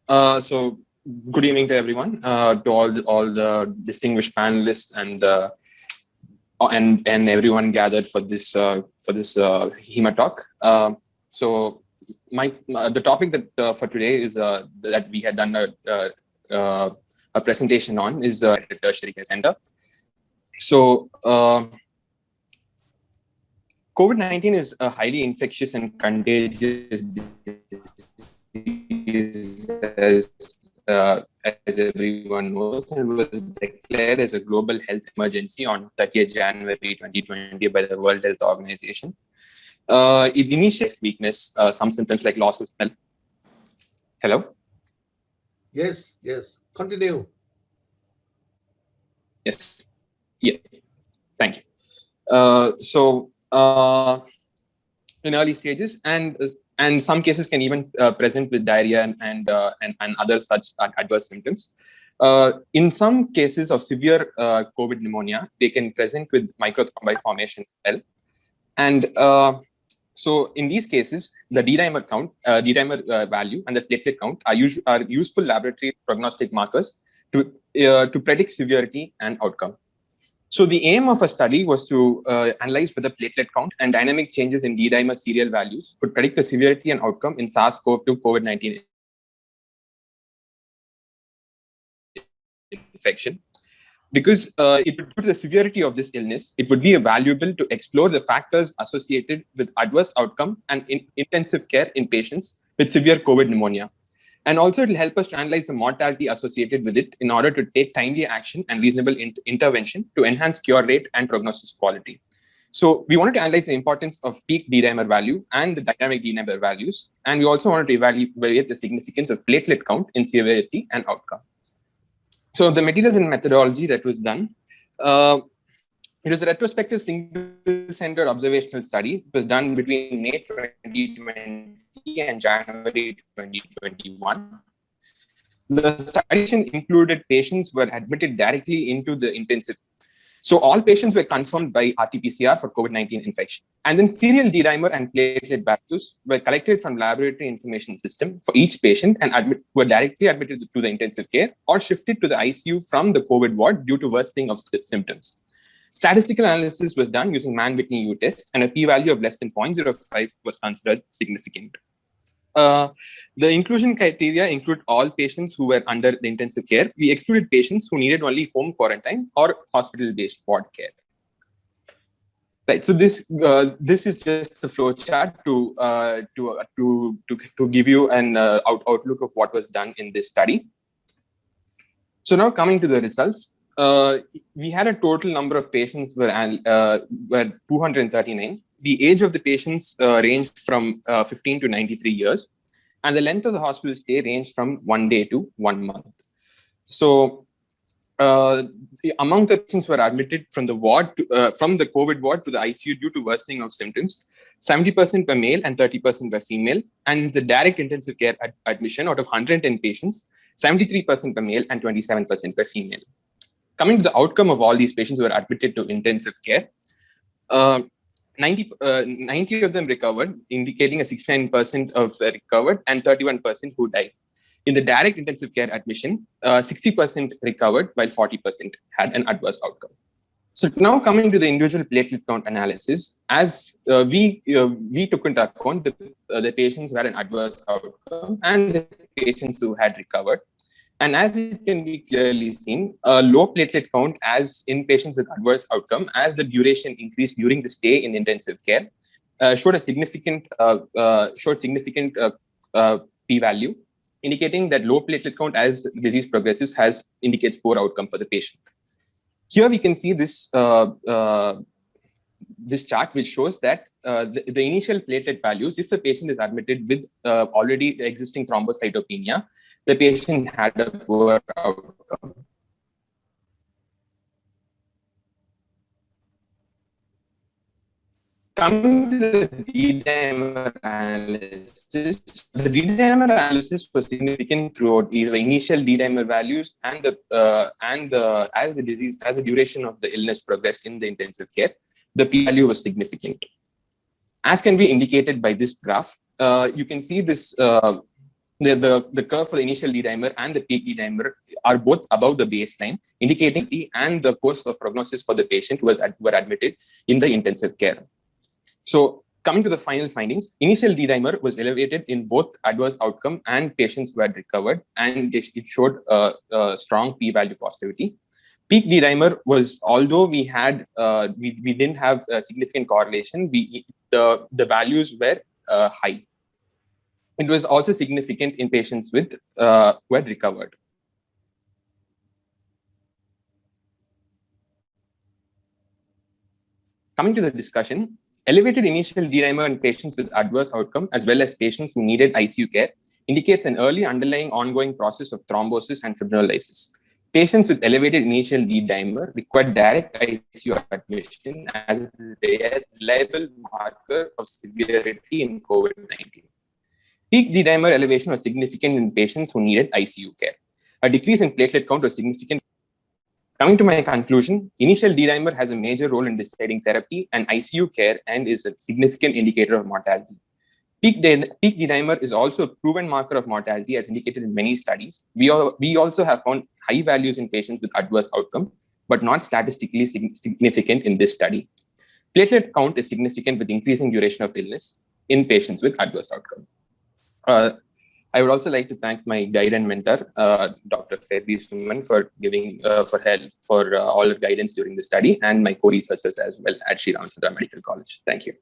So good evening to everyone, to all the distinguished panelists and everyone gathered for this HemaTalk. So the topic that for today is that we had done a presentation on is the tertiary care center. So COVID-19 is a highly infectious and contagious disease, as everyone knows, and was declared as a global health emergency on 30th January 2020 by the World Health Organization. It initiates weakness, some symptoms like loss of smell. Hello? Yes, continue. Yes. Yeah. Thank you. In early stages, and some cases can even present with diarrhea and other such adverse symptoms. In some cases of severe COVID pneumonia, they can present with microthrombi formation as well. And so in these cases, the D-dimer count, value, and the platelet count are useful laboratory prognostic markers to predict severity and outcome. So the aim of a study was to analyze whether platelet count and dynamic changes in D-dimer serial values could predict the severity and outcome in SARS-CoV-2 COVID-19 infection. Because it would, due to the severity of this illness, it would be valuable to explore the factors associated with adverse outcome and intensive care in patients with severe COVID pneumonia. And also, it will help us to analyze the mortality associated with it in order to take timely action and reasonable intervention to enhance cure rate and prognosis quality. So we wanted to analyze the importance of peak D-dimer value and the dynamic D-dimer values. And we also wanted to evaluate the significance of platelet count in severity and outcome. So the materials and methodology that was done, it was a retrospective single-centered observational study. It was done between May 2020 and January 2021. The study included patients who were admitted directly into the intensive. So all patients were confirmed by RT-PCR for COVID-19 infection. And then serial D-dimer and platelet values were collected from laboratory information system for each patient and were directly admitted to the intensive care or shifted to the ICU from the COVID ward due to worsening of symptoms. Statistical analysis was done using Mann-Whitney U test, and a p-value of less than 0.05 was considered significant. The inclusion criteria include all patients who were under the intensive care. We excluded patients who needed only home quarantine or hospital-based ward care. Right. So this is just the flow chart to give you an outlook of what was done in this study. So now coming to the results, we had a total number of patients were 239. The age of the patients ranged from 15 to 93 years, and the length of the hospital stay ranged from 1 day to 1 month. So among the patients who were admitted from the ward from the COVID ward to the ICU due to worsening of symptoms, 70% were male and 30% were female. And the direct intensive care admission out of 110 patients, 73% were male and 27% were female. Coming to the outcome of all these patients who were admitted to intensive care, 90 of them recovered, indicating a 69% of recovered and 31% who died. In the direct intensive care admission, 60% recovered while 40% had an adverse outcome. So now coming to the individual platelet count analysis, as we took into account the patients who had an adverse outcome and the patients who had recovered. And as it can be clearly seen, a low platelet count as in patients with adverse outcome, as the duration increased during the stay in intensive care, showed significant p-value, indicating that low platelet count as disease progresses indicates poor outcome for the patient. Here we can see this this chart, which shows that the initial platelet values, if the patient is admitted with already existing thrombocytopenia, the patient had a poor outcome. Coming to the D-dimer analysis, the D-dimer analysis was significant throughout the initial D-dimer values and as the duration of the illness progressed in the intensive care, the p-value was significant. As can be indicated by this graph, you can see this The curve for the initial D-dimer and the peak D-dimer are both above the baseline, indicating and the course of prognosis for the patient who were admitted in the intensive care. So coming to the final findings, initial D-dimer was elevated in both adverse outcome and patients who had recovered, and it showed a strong p-value positivity. Peak D-dimer was, although we didn't have a significant correlation, the values were high. It was also significant in patients who had recovered. Coming to the discussion, elevated initial D-dimer in patients with adverse outcome, as well as patients who needed ICU care, indicates an early underlying ongoing process of thrombosis and fibrinolysis. Patients with elevated initial D-dimer required direct ICU admission as a reliable marker of severity in COVID-19. Peak D-dimer elevation was significant in patients who needed ICU care. A decrease in platelet count was significant. Coming to my conclusion, initial D-dimer has a major role in deciding therapy and ICU care and is a significant indicator of mortality. Peak D-dimer is also a proven marker of mortality as indicated in many studies. We also have found high values in patients with adverse outcome, but not statistically significant in this study. Platelet count is significant with increasing duration of illness in patients with adverse outcome. I would also like to thank my guide and mentor, Dr. Fairby Suman, for giving for help for all her guidance during the study, and my co-researchers as well at Sri Ramachandra Medical College. Thank you.